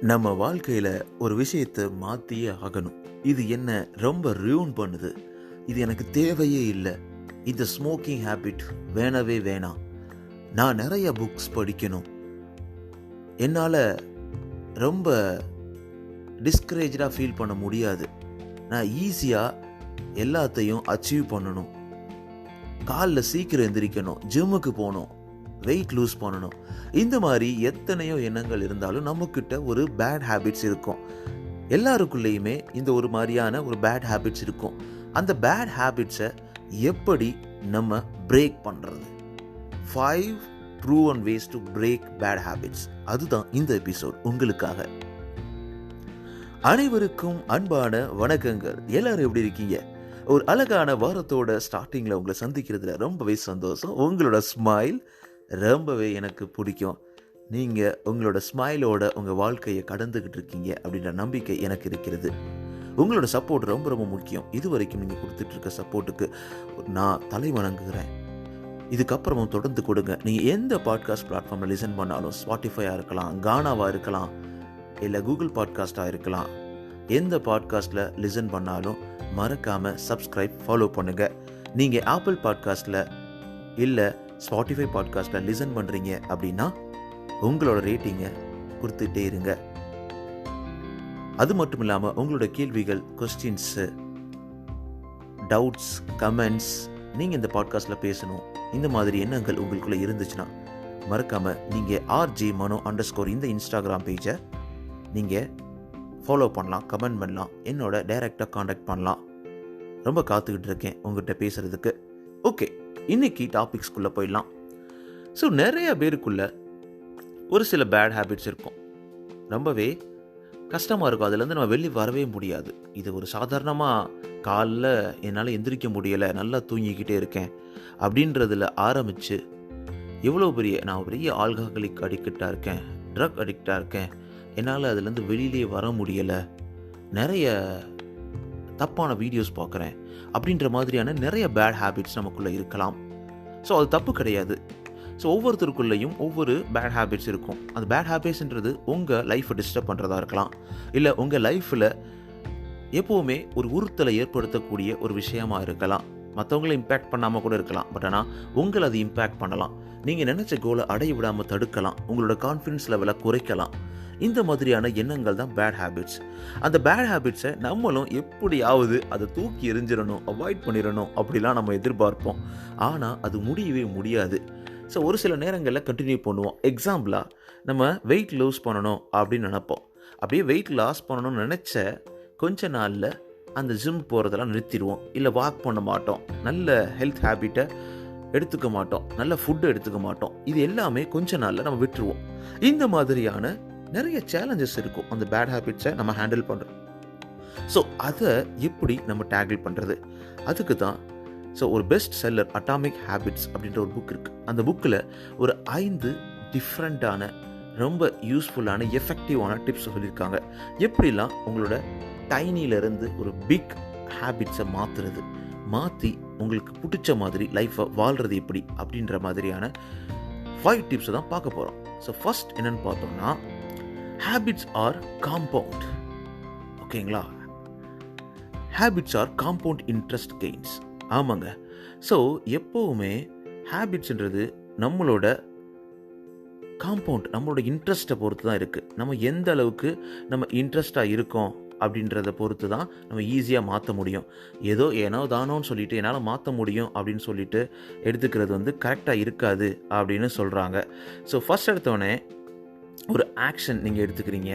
நம்ம வாழ்க்கையில் ஒரு விஷயத்தை மாற்றியே ஆகணும். இது என்ன ரொம்ப ரியூன் பண்ணுது, இது எனக்கு தேவையே இல்லை, இந்த ஸ்மோக்கிங் ஹேபிட் வேணவே வேணாம், நான் நிறைய புக்ஸ் படிக்கணும், என்னால் ரொம்ப டிஸ்கரேஜாக ஃபீல் பண்ண முடியாது, நான் ஈஸியாக எல்லாத்தையும் அச்சீவ் பண்ணணும், காலைல சீக்கிரம் எந்திரிக்கணும், ஜிம்முக்கு போகணும், வெயிட் லூஸ் பண்ணணும். இந்த மாதிரி எத்தனையோ எண்ணங்கள் இருந்தாலும் நம்மக்கிட்ட ஒரு பேட் ஹேபிட்ஸ் இருக்கும். எல்லாருக்குள்ளேயுமே இந்த ஒரு மாதிரியான ஒரு பேட் ஹேபிட்ஸ் இருக்கும். அந்த பேட் ஹேபிட்ஸை எப்படி நம்ம பிரேக் பண்ணுறது? 5 proven ways to break bad habits. அதுதான் இந்த எபிசோட் உங்களுக்காக. அனைவருக்கும் அன்பான வணக்கங்கள். எல்லாரும் எப்படி இருக்கீங்க? ஒரு அழகான வாரத்தோட ஸ்டார்டிங்கில் உங்களை சந்திக்கிறதுல ரொம்பவே சந்தோஷம். உங்களோட ஸ்மைல் ரொம்பவே எனக்கு பிடிக்கும். நீங்கள் உங்களோட ஸ்மைலோட உங்கள் வாழ்க்கையை கடந்துக்கிட்டு இருக்கீங்க அப்படின்ற நம்பிக்கை எனக்கு இருக்கிறது. உங்களோட சப்போர்ட் ரொம்ப ரொம்ப முக்கியம். இது வரைக்கும் நீங்கள் கொடுத்துட்ருக்க சப்போர்ட்டுக்கு நான் தலை வணங்குகிறேன். இதுக்கப்புறமும் தொடர்ந்து கொடுங்க. நீங்கள் எந்த பாட்காஸ்ட் பிளாட்ஃபார்மில் லிசன் பண்ணாலும், ஸ்பாட்டிஃபையாக இருக்கலாம், கானாவாக இருக்கலாம், இல்லை கூகுள் பாட்காஸ்ட்டாக இருக்கலாம், எந்த பாட்காஸ்ட்டில் லிசன் பண்ணாலும் மறக்காமல் சப்ஸ்கிரைப், ஃபாலோ பண்ணுங்கள். நீங்கள் ஆப்பிள் பாட்காஸ்ட்டில் இல்லை ஸ்பாட்டிஃபை பாட்காஸ்ட்டில் லிசன் பண்ணுறீங்க அப்படின்னா உங்களோட ரேட்டிங்கை கொடுத்துட்டே இருங்க. அது மட்டும் இல்லாமல் உங்களோட கேள்விகள், கொஸ்டின்ஸு, டவுட்ஸ், கமெண்ட்ஸ் நீங்கள் இந்த பாட்காஸ்ட்டில் பேசணும், இந்த மாதிரி எண்ணங்கள் உங்களுக்குள்ளே இருந்துச்சுன்னா மறக்காமல் நீங்கள் RJ Mano _ இந்த இன்ஸ்டாகிராம் பேஜை நீங்கள் ஃபாலோ பண்ணலாம், கமெண்ட் பண்ணலாம், என்னோட டைரெக்டாக காண்டாக்ட் பண்ணலாம். ரொம்ப காத்துக்கிட்டு இருக்கேன் உங்கள்கிட்ட பேசுகிறதுக்கு. ஓகே, இன்னைக்கு டாபிக்ஸ்குள்ளே போயிடலாம். ஸோ நிறைய பேருக்குள்ள ஒரு சில பேட் ஹேபிட்ஸ் இருக்கும். ரொம்பவே கஷ்டமாக இருக்கும், அதுலேருந்து நம்ம வெளியே வரவே முடியாது. இது ஒரு சாதாரணமாக காலைல என்னால் எந்திரிக்க முடியலை, நல்லா தூங்கிக்கிட்டே இருக்கேன் அப்படின்றதில் ஆரம்பித்து எவ்வளோ நான் பெரிய ஆல்கஹாலிக் அடிக்டாக இருக்கேன், ட்ரக் அடிக்டாக இருக்கேன், என்னால் அதுலேருந்து வெளியிலே வர முடியலை, நிறைய தப்பான வீடியோஸ் பார்க்குறேன் அப்படின்ற மாதிரியான நிறைய பேட் ஹேபிட்ஸ் நமக்குள்ளே இருக்கலாம். ஸோ அது தப்பு கிடையாது. ஸோ ஒவ்வொருத்தருக்குள்ளேயும் ஒவ்வொரு பேட் ஹேபிட்ஸ் இருக்கும். அந்த பேட் ஹேபிட்ஸ்ன்றது உங்கள் லைஃப்பை டிஸ்டர்ப் பண்ணுறதா இருக்கலாம், இல்லை உங்கள் லைஃப்பில் எப்போவுமே ஒரு உறுத்தலை ஏற்படுத்தக்கூடிய ஒரு விஷயமாக இருக்கலாம். மற்றவங்களை இம்பேக்ட் பண்ணாமல் கூட இருக்கலாம், பட் ஆனால் உங்களை அது இம்பேக்ட் பண்ணலாம். நீங்கள் நினச்ச கோலை அடைய விடாமல் தடுக்கலாம், உங்களோட கான்ஃபிடன்ஸ் லெவலை குறைக்கலாம். இந்த மாதிரியான எண்ணங்கள் தான் பேட் ஹேபிட்ஸ். அந்த பேட் ஹேபிட்ஸை நம்மளும் எப்படியாவது அதை தூக்கி எறிஞ்சிடணும், அவாய்ட் பண்ணிடணும் அப்படிலாம் நம்ம எதிர்பார்ப்போம். ஆனால் அது முடியவே முடியாது. ஸோ ஒரு சில நேரங்களில் கண்டினியூ பண்ணுவோம். எக்ஸாம்பிளாக நம்ம வெயிட் லூஸ் பண்ணணும் அப்படின்னு நினைப்போம். அப்படியே வெயிட் லாஸ் பண்ணணும்னு நினச்ச கொஞ்ச நாளில் அந்த ஜிம் போகிறதெல்லாம் நிறுத்திடுவோம், இல்லை வாக் பண்ண மாட்டோம், நல்ல ஹெல்த் ஹேபிட்டை எடுத்துக்க மாட்டோம், நல்ல ஃபுட்டு எடுத்துக்க மாட்டோம். இது எல்லாமே கொஞ்ச நாளில் நம்ம விட்டுருவோம். இந்த மாதிரியான நிறைய சேலஞ்சஸ் இருக்கும் அந்த பேட் ஹேபிட்ஸை நம்ம ஹேண்டில் பண்ணுறோம். ஸோ அதை எப்படி நம்ம டேக்கிள் பண்ணுறது? அதுக்கு தான் ஒரு பெஸ்ட் செல்லர் அட்டாமிக் ஹேபிட்ஸ் அப்படின்ற ஒரு புக் இருக்குது. அந்த புக்கில் ஒரு 5 டிஃப்ரெண்ட்டான ரொம்ப யூஸ்ஃபுல்லான எஃபெக்டிவான டிப்ஸ் சொல்லியிருக்காங்க. எப்படிலாம் உங்களோட டைனியிலேருந்து ஒரு பிக் ஹேபிட்ஸை மாற்றி உங்களுக்கு பிடிச்ச மாதிரி லைஃப்பை வாழ்கிறது எப்படி அப்படின்ற மாதிரியான 5 டிப்ஸை தான் பார்க்க போகிறோம். ஸோ ஃபர்ஸ்ட் என்னென்னு பார்த்தோம்னா, ஹேபிட்ஸ் ஆர் காம்பவுண்ட். ஓகேங்களா? Habits are compound interest gains. ஆமாங்க. ஸோ எப்போவுமே ஹேபிட்ஸ்ன்றது நம்மளோட காம்பவுண்ட், நம்மளோட இன்ட்ரெஸ்ட்டை பொறுத்து தான் இருக்குது. நம்ம எந்த அளவுக்கு நம்ம இன்ட்ரெஸ்டாக இருக்கோம் அப்படின்றத பொறுத்து தான் நம்ம ஈஸியாக மாற்ற முடியும். ஏனோ தானோன்னு சொல்லிட்டு என்னால் மாற்ற முடியும் அப்படின்னு சொல்லிட்டு எடுத்துக்கிறது கரெக்டாக இருக்காது அப்படின்னு சொல்கிறாங்க. ஸோ ஃபர்ஸ்ட் எடுத்தோடனே ஒரு ஆக்ஷன் நீங்கள் எடுத்துக்கிறீங்க,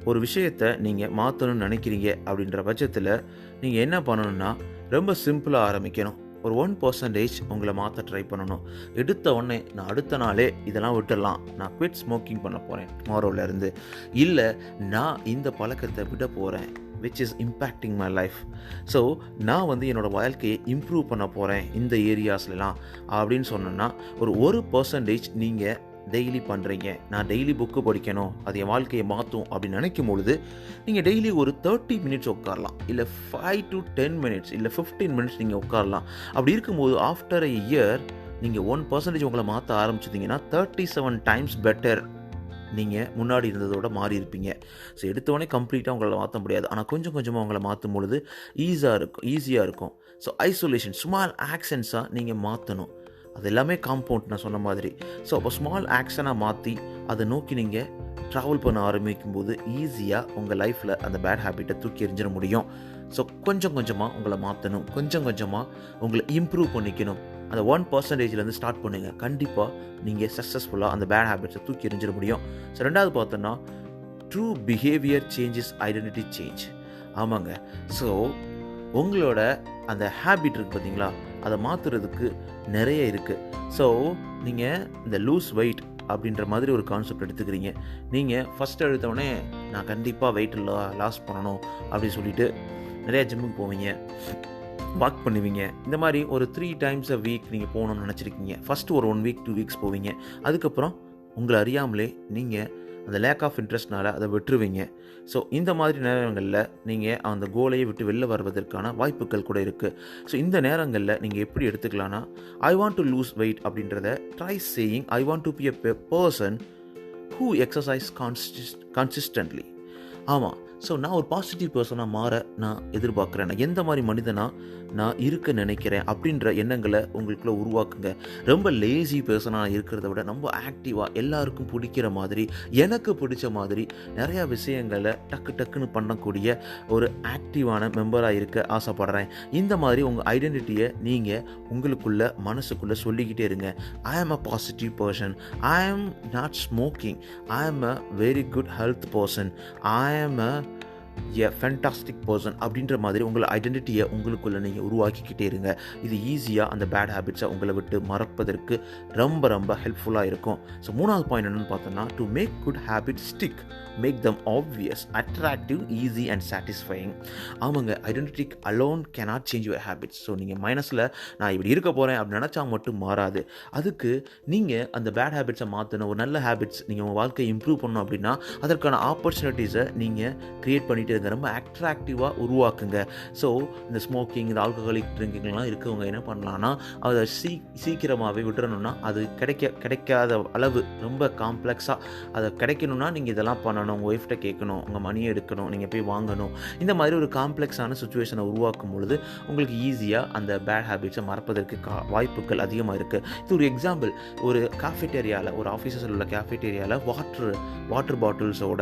ஒரு விஷயத்தை நீங்கள் மாற்றணும்னு நினைக்கிறீங்க அப்படின்ற பட்சத்தில் நீங்கள் என்ன பண்ணணும்னா, ரொம்ப சிம்பிளாக ஆரம்பிக்கணும். ஒரு 1% உங்களை மாற்ற ட்ரை பண்ணணும். எடுத்த உடனே நான் அடுத்த நாளே இதெல்லாம் விட்டுடலாம், நான் குவிட் ஸ்மோக்கிங் பண்ண போகிறேன் டுமாரோலேருந்து, இல்லை நான் இந்த பழக்கத்தை விட போகிறேன் which is impacting my life, so நான் என்னோடய வாழ்க்கையை இம்ப்ரூவ் பண்ண போகிறேன் இந்த ஏரியாஸ்லாம் அப்படின்னு சொன்னோன்னா, ஒரு 1% நீங்கள் டெய்லி பண்ணுறீங்க. நான் டெய்லி புக்கு படிக்கணும், அது என் வாழ்க்கையை மாற்றும் அப்படின்னு நினைக்கும் பொழுது நீங்கள் டெய்லி ஒரு 30 மினிட்ஸ் உட்காரலாம், இல்லை 5 to 10 மினிட்ஸ், இல்லை 15 மினிட்ஸ் நீங்கள் உட்காரலாம். அப்படி இருக்கும்போது ஆஃப்டர் a year நீங்கள் 1% உங்களை மாற்ற ஆரம்பிச்சிட்டிங்கன்னா 37 times பெட்டர் நீங்கள் முன்னாடி இருந்ததோட மாறி இருப்பீங்க. ஸோ எடுத்தோடனே கம்ப்ளீட்டாக உங்களால் மாற்ற முடியாது. ஆனால் கொஞ்சம் கொஞ்சமாக உங்களை மாற்றும் பொழுது ஈஸியாக இருக்கும். ஸோ ஐசோலேஷன் ஸ்மால் ஆக்ஷன்ஸாக நீங்கள் மாற்றணும். அது எல்லாமே காம்பவுண்ட் நான் சொன்ன மாதிரி. ஸோ அப்போ ஸ்மால் ஆக்ஷனாக மாற்றி அதை நோக்கி நீங்கள் ட்ராவல் பண்ண ஆரம்பிக்கும்போது ஈஸியாக உங்கள் லைஃப்பில் அந்த பேட் ஹேபிட்டை தூக்கி எறிஞ்சிட முடியும். ஸோ கொஞ்சம் கொஞ்சமாக உங்களை மாற்றணும், கொஞ்சம் கொஞ்சமாக உங்களை இம்ப்ரூவ் பண்ணிக்கணும். அந்த 1% ஸ்டார்ட் பண்ணுங்கள். கண்டிப்பாக நீங்கள் சக்ஸஸ்ஃபுல்லாக அந்த பேட் ஹேபிட்ஸை தூக்கி எறிஞ்சிட முடியும். ஸோ ரெண்டாவது பார்த்தோன்னா true behaviour changes identity change. ஆமாங்க. ஸோ உங்களோட அந்த ஹேபிட் இருக்குது பார்த்தீங்களா, அதை மாற்றுறதுக்கு நிறைய இருக்குது. ஸோ நீங்கள் இந்த லூஸ் வெயிட் அப்படின்ற மாதிரி ஒரு கான்செப்ட் எடுத்துக்கிறீங்க. நீங்கள் ஃபஸ்ட்டு எடுத்தோடனே நான் கண்டிப்பாக வெயிட் லாஸ் பண்ணணும் அப்படின்னு சொல்லிட்டு நிறையா ஜிம்முக்கு போவீங்க, வாக் பண்ணுவீங்க. இந்த மாதிரி ஒரு 3 times a week நீங்கள் போகணும்னு நினச்சிருக்கீங்க. ஃபஸ்ட்டு ஒரு 1 week 2 weeks போவீங்க. அதுக்கப்புறம் உங்களை அறியாமலே நீங்கள் அந்த லேக் ஆஃப் இன்ட்ரெஸ்ட்னால் அதை விட்டுருவீங்க. ஸோ இந்த மாதிரி நேரங்களில் நீங்கள் அந்த கோலையை விட்டு வெளில வருவதற்கான வாய்ப்புகள் கூட இருக்குது. ஸோ இந்த நேரங்களில் நீங்கள் எப்படி எடுத்துக்கலான்னா, I want to lose weight அப்படின்றத try saying I want to be a person who exercise consistently. ஆமாம். ஸோ நான் ஒரு பாசிட்டிவ் பர்சனாக மாற நான் எதிர்பார்க்குறேன். நான் எந்த மாதிரி மனிதனாக நான் இருக்க நினைக்கிறேன் அப்படின்ற எண்ணங்களை உங்களுக்குள்ளே உருவாக்குங்க. ரொம்ப லேசி பர்சனாக இருக்கிறத விட ரொம்ப ஆக்டிவாக எல்லாருக்கும் பிடிக்கிற மாதிரி, எனக்கு பிடிச்ச மாதிரி நிறையா விஷயங்களை டக்குன்னு பண்ணக்கூடிய ஒரு ஆக்டிவான மெம்பராக இருக்க ஆசைப்படுறேன். இந்த மாதிரி உங்கள் ஐடென்டிட்டியை நீங்கள் உங்களுக்குள்ளே மனசுக்குள்ளே சொல்லிக்கிட்டே இருங்க. ஐ am a positive person, I am not smoking, I am a very good health person, I am a fantastic person அப்படின்ற மாதிரி உங்களை ஐடென்டிட்டியை உங்களுக்குள்ளே நீங்கள் உருவாக்கிக்கிட்டே இருங்க. இது ஈஸியாக அந்த பேட் ஹேபிட்ஸை உங்களை விட்டு மறப்பதற்கு ரொம்ப ரொம்ப ஹெல்ப்ஃபுல்லாக இருக்கும். ஸோ மூணாவது பாயிண்ட் என்னென்னு பார்த்தோன்னா, to make good habit stick make them obvious attractive easy and satisfying. ஆமாங்க, identity alone cannot change your habits. So நீங்கள் மைனஸில் நான் இப்படி இருக்க போகிறேன் அப்படின்னு நினச்சா மட்டும் மாறாது. அதுக்கு நீங்கள் அந்த பேட் ஹேபிட்ஸை மாற்றணும். ஒரு நல்ல ஹேபிட்ஸ் நீங்கள் உங்கள் வாழ்க்கையை இம்ப்ரூவ் பண்ணணும் அப்படின்னா அதற்கான ஆப்பர்ச்சுனிட்டிஸை நீங்கள் க்ரியேட் பண்ணிகிட்டே இருங்க. ரொம்ப அட்ராக்டிவாக உருவாக்குங்க. ஸோ இந்த ஸ்மோக்கிங், இந்த ஆல்கஹாலிக் ட்ரிங்கிங்லாம் இருக்கவங்க என்ன பண்ணலான்னா, அதை சீக்கிரமாகவே விட்டுறணும்னா அது கிடைக்காத அளவு ரொம்ப காம்ப்ளெக்ஸாக அதை கிடைக்கணும்னா நீங்கள் இதெல்லாம் பண்ணணும். உங்கள் ஒய்ஃப்ட்ட கேட்கணும், உங்கள் மணியை எடுக்கணும், நீங்கள் போய் வாங்கணும். இந்த மாதிரி ஒரு காம்ப்ளெக்ஸான சுச்சுவேஷனை உருவாக்கும் பொழுது உங்களுக்கு ஈஸியாக அந்த பேட் ஹேபிட்ஸை மறப்பதற்கு வாய்ப்புகள் அதிகமாக இருக்குது. இது ஒரு எக்ஸாம்பிள். ஒரு கேஃபேட்டேரியாவில், ஒரு ஆஃபீஸில் உள்ள கேஃபேட்டேரியாவில் வாட்டர் பாட்டில்ஸோட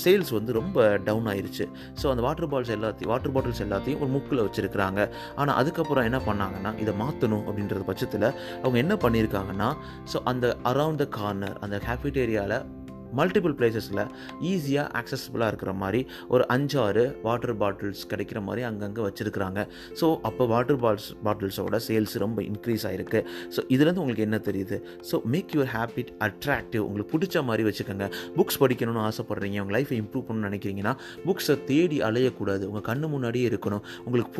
சேல்ஸ் வந்து ரொம்ப டவுன் ஆயிடுச்சு. ஸோ அந்த வாட்டர் பாட்டில்ஸ் எல்லாத்தையும் ஒரு முக்கில் வச்சுருக்கிறாங்க. ஆனால் அதுக்கப்புறம் என்ன பண்ணாங்கன்னா, இதை மாற்றணும் அப்படின்ற பட்சத்தில் அவங்க என்ன பண்ணியிருக்காங்கன்னா, ஸோ அந்த அரவுண்ட் த கார்னர் அந்த கேஃபேட்டேரியாவில் மல்டிபிள் பிளேசஸில் ஈஸியாக ஆக்சஸபிளாக இருக்கிற மாதிரி ஒரு 5-6 வாட்டர் பாட்டில்ஸ் கிடைக்கிற மாதிரி அங்கங்கே வச்சுருக்கிறாங்க. ஸோ அப்போ வாட்டர் பாட்டில்ஸோட சேல்ஸ் ரொம்ப இன்க்ரீஸ் ஆகிருக்கு. ஸோ இதுலேருந்து உங்களுக்கு என்ன தெரியுது? So make your habit attractive. உங்களுக்கு பிடிச்ச மாதிரி வச்சுக்கோங்க. புக்ஸ் படிக்கணும்னு ஆசைப்பட்றீங்க, உங்கள் லைஃப்பை இம்ப்ரூவ் பண்ணணும்னு நினைக்கிறீங்கன்னா புக்ஸை தேடி அலையக்கூடாது. உங்கள் கண்ணு முன்னாடியே இருக்கணும். உங்களுக்கு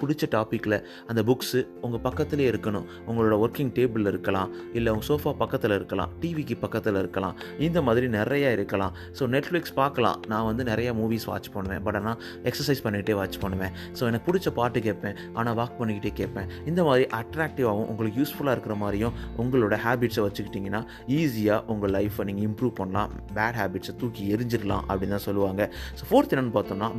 பிடிச்ச டாப்பிக்கில் அந்த புக்ஸு உங்கள் பக்கத்துலேயே இருக்கணும். உங்களோட ஒர்க்கிங் டேபிளில் இருக்கலாம், இல்லை உங்கள் சோஃபா பக்கத்தில் இருக்கலாம், டிவிக்கு பக்கத்தில் இருக்கலாம். இந்த மாதிரி நிறைய இருக்கலாம். ஸோ நெட்ஃப்ளிக்ஸ் பார்க்கலாம். நான் வந்து நிறைய மூவிஸ் வாட்ச் பண்ணுவேன். பட் ஆனால் எக்ஸசைஸ் பண்ணிகிட்டே வாட்ச் பண்ணுவேன். ஸோ எனக்கு பிடிச்ச பாட்டு கேட்பேன், ஆனால் வாக் பண்ணிக்கிட்டே கேட்பேன். இந்த மாதிரி அட்ராக்டிவாகவும் உங்களுக்கு யூஸ்ஃபுல்லாக இருக்கிற மாதிரியும் உங்களோட ஹேபிட்ஸை வச்சுக்கிட்டிங்கன்னா ஈஸியாக உங்கள் லைஃப்பை நீங்கள் இம்ப்ரூவ் பண்ணலாம். பேட் ஹேபிட்ஸை தூக்கி எரிஞ்சிடலாம் அப்படின்னு தான் சொல்லுவாங்க. ஸோ ஃபோர்த் என்னென்னு பார்த்தோம்னா,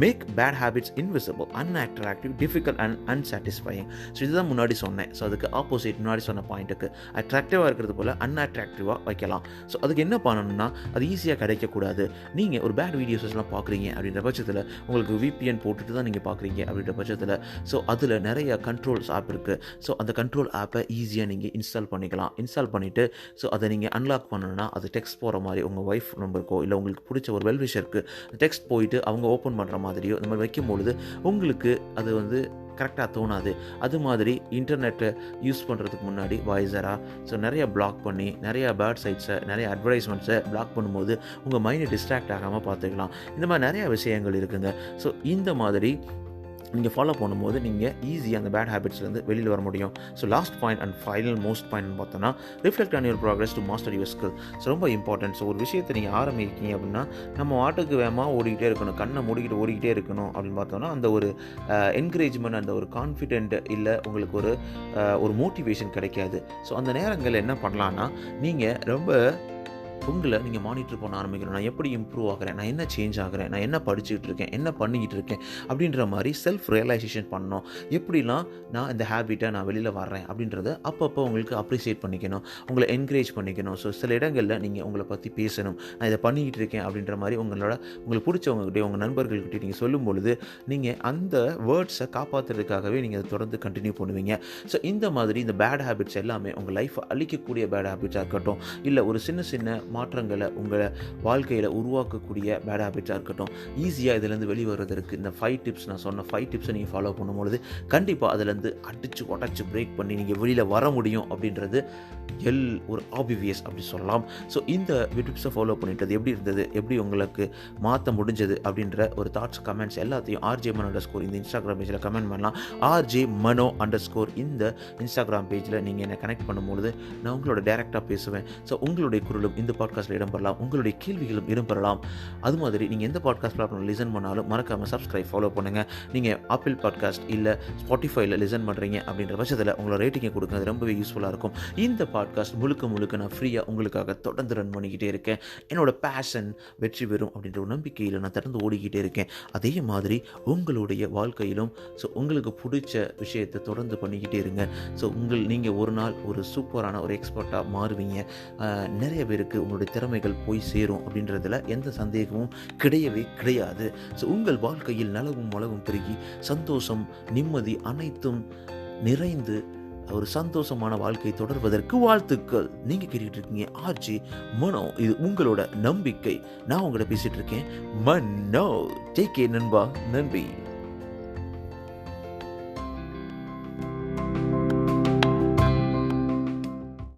make bad habits invisible, unattractive, difficult and unsatisfying. So இதுதான் முன்னாடி சொன்னேன். ஸோ அதுக்கு ஆப்போசிட் முன்னாடி சொன்ன பாயிண்ட்டுக்கு அட்ராக்டிவாக இருக்கிறது போல் அன்அட்ராக்டிவாக வைக்கலாம். ஸோ அதுக்கு என்ன பண்ணணும்னா, அது ஈஸியாக கிடைக்கக்கூடாது. நீங்கள் ஒரு பேட் வீடியோஸ்லாம் பார்க்குறீங்க அப்படின்ற பட்சத்தில் உங்களுக்கு VPN போட்டுட்டு தான் நீங்கள் பார்க்குறீங்க அப்படின்ற பட்சத்தில் ஸோ அதில் நிறைய கண்ட்ரோல்ஸ் ஆப் இருக்குது. ஸோ அந்த கண்ட்ரோல் ஆப்பை ஈஸியாக நீங்கள் இன்ஸ்டால் பண்ணிக்கலாம். இன்ஸ்டால் பண்ணிவிட்டு ஸோ அதை நீங்கள் அன்லாக் பண்ணணும்னா அது டெக்ஸ்ட் போகிற மாதிரி உங்கள் ஒய்ஃப் நம்பருக்கோ இல்லை உங்களுக்கு பிடிச்ச ஒரு வெல்விஷருக்கு டெக்ஸ்ட் போயிட்டு அவங்க ஓப்பன் பண்ணுற மாதிரியோ இந்த மாதிரி வைக்கும்பொழுது உங்களுக்கு அது வந்து கரெக்டாக தோணாது. அது மாதிரி இன்டர்நெட்டை யூஸ் பண்ணுறதுக்கு முன்னாடி வாய்ஸராக ஸோ நிறைய பிளாக் பண்ணி நிறைய பேட் சைட்ஸை நிறைய அட்வர்டைஸ்மெண்ட்ஸை பிளாக் பண்ணும்போது உங்கள் மைண்டை டிஸ்ட்ராக்ட் ஆகாமல் பார்த்துக்கலாம். இந்த மாதிரி நிறைய விஷயங்கள் இருக்குங்க. ஸோ இந்த மாதிரி நீங்கள் ஃபாலோ பண்ணும்போது நீங்கள் ஈஸியாக அந்த பேட் ஹேபிட்ஸ்லேருந்து வெளியில் வர முடியும். So last point and final most பாயிண்ட்னு பார்த்தோன்னா, reflect on your progress to master your skill. So ரொம்ப இம்பார்ட்டன்ட். ஸோ ஒரு விஷயத்தை நீங்கள் ஆரம்பிக்கீங்க அப்படின்னா நம்ம வாட்டுக்கு வேகமாக ஓடிக்கிட்டே இருக்கணும், கண்ணை மூடிக்கிட்டு ஓடிக்கிட்டே இருக்கணும் அப்படின்னு பார்த்தோன்னா அந்த ஒரு என்கரேஜ்மெண்ட், அந்த ஒரு கான்ஃபிடென்ட் இல்லை, உங்களுக்கு ஒரு மோட்டிவேஷன் கிடைக்காது. ஸோ அந்த நேரங்களில் என்ன பண்ணலான்னா, நீங்கள் ரொம்ப உங்களை நீங்கள் மானிட்டர் பண்ண ஆரம்பிக்கணும். நான் எப்படி இம்ப்ரூவ் ஆகிறேன், நான் என்ன சேஞ்ச் ஆகிறேன், நான் என்ன படிச்சுக்கிட்டு இருக்கேன், என்ன பண்ணிக்கிட்டு இருக்கேன் அப்படின்ற மாதிரி செல்ஃப் ரியலைசேஷன் பண்ணணும். எப்படிலாம் நான் இந்த ஹேபிட்டை நான் வெளியில் வர்றேன் அப்படின்றத அப்பப்போ உங்களுக்கு அப்ரிஷியேட் பண்ணிக்கணும், உங்களை என்கரேஜ் பண்ணிக்கணும். ஸோ சில இடங்களில் நீங்கள் உங்களை பற்றி பேசணும். நான் இதை பண்ணிக்கிட்டு இருக்கேன் அப்படின்ற மாதிரி உங்களுக்கு பிடிச்சவங்ககிட்டே உங்கள் நண்பர்கள்கிட்டே நீங்கள் சொல்லும் பொழுது நீங்கள் அந்த வேர்ட்ஸை காப்பாற்றுறதுக்காகவே நீங்கள் அதை தொடர்ந்து கண்டினியூ பண்ணுவீங்க. ஸோ இந்த மாதிரி இந்த பேட் ஹேபிட்ஸ் எல்லாமே உங்கள் லைஃப்பை அழிக்கக்கூடிய பேட் ஹேபிட்ஸாக இருக்கட்டும், இல்லை ஒரு சின்ன சின்ன மாற்றங்களை உங்களை வாழ்க்கையில் உருவாக்கக்கூடிய பேட் ஹேபிட்ஸாக இருக்கட்டும், ஈஸியாக இதிலேருந்து வெளிவருவதற்கு இந்த 5 டிப்ஸ் நான் சொன்ன 5 டிப்ஸை நீங்கள் ஃபாலோ பண்ணும்பொழுது கண்டிப்பாக அதிலேருந்து அடித்து உடச்சி பிரேக் பண்ணி நீங்கள் வெளியில் வர முடியும் அப்படின்றது ஒரு ஆபிவியஸ் அப்படி சொல்லலாம். ஸோ இந்த டிப்ஸை ஃபாலோ பண்ணிட்டது எப்படி இருந்தது, எப்படி உங்களுக்கு மாற்ற முடிஞ்சது அப்படின்ற ஒரு தாட்ஸ் கமெண்ட்ஸ் எல்லாத்தையும் RJ Mano _ இந்த இன்ஸ்டாகிராம் பேஜில் கமெண்ட் பண்ணலாம். RJ Mano _ இந்த இன்ஸ்டாகிராம் பேஜில் நீங்கள் என்னை கனெக்ட் பண்ணும்பொழுது நான் உங்களோட டைரெக்டாக பேசுவேன். ஸோ உங்களுடைய குரலும் இந்த பாட்காஸ்ட்டில் இடம்பெறலாம், உங்களுடைய கேள்விகளும் இடம்பெறலாம். அது மாதிரி நீங்கள் எந்த பாட்காஸ்ட் பிளாட்ஃபார்மில் லிசன் பண்ணாலும் மறக்காமல் சப்ஸ்கிரைப் ஃபாலோ பண்ணுங்கள். நீங்கள் ஆப்பிள் பாட்காஸ்ட் இல்லை ஸ்பாட்டிஃபைல லிசன் பண்ணுறீங்க அப்படின்ற பட்சத்தில் உங்களோட ரேட்டிங்கை கொடுங்க, அது ரொம்பவே யூஸ்ஃபுல்லாக இருக்கும். இந்த பாட்காஸ்ட் முழுக்க நான் ஃப்ரீயாக உங்களுக்காக தொடர்ந்து ரன் பண்ணிக்கிட்டே இருக்கேன். என்னோட பேஷன் வெற்றி பெறும் அப்படின்ற ஒரு நம்பிக்கையில் நான் தொடர்ந்து ஓடிக்கிட்டே இருக்கேன். அதே மாதிரி உங்களுடைய வாழ்க்கையிலும் ஸோ உங்களுக்கு பிடிச்ச விஷயத்தை தொடர்ந்து பண்ணிக்கிட்டே இருங்க. ஸோ நீங்கள் ஒரு நாள் ஒரு சூப்பரான ஒரு எக்ஸ்பர்ட்டாக மாறுவீங்க. நிறைய பேருக்கு உங்களுடைய திறமைகள் போய் சேரும் அப்படின்றதுல எந்த சந்தேகமும் கிடையவே கிடையாது. ஸோ உங்கள் வாழ்க்கையில் நலவும் வளவும் பெருகி சந்தோஷம் நிம்மதி அனைத்தும் நிறைந்து ஒரு சந்தோஷமான வாழ்க்கை தொடர்வதற்கு வாழ்த்துக்கள். நீங்கள் கேட்டுக்கிட்டு இருக்கீங்க RJ Mano, இது உங்களோட நம்பிக்கை. நான் உங்கள்கிட்ட பேசிகிட்டு இருக்கேன் மனோ. டேக் கேர் நண்பா, நன்றி.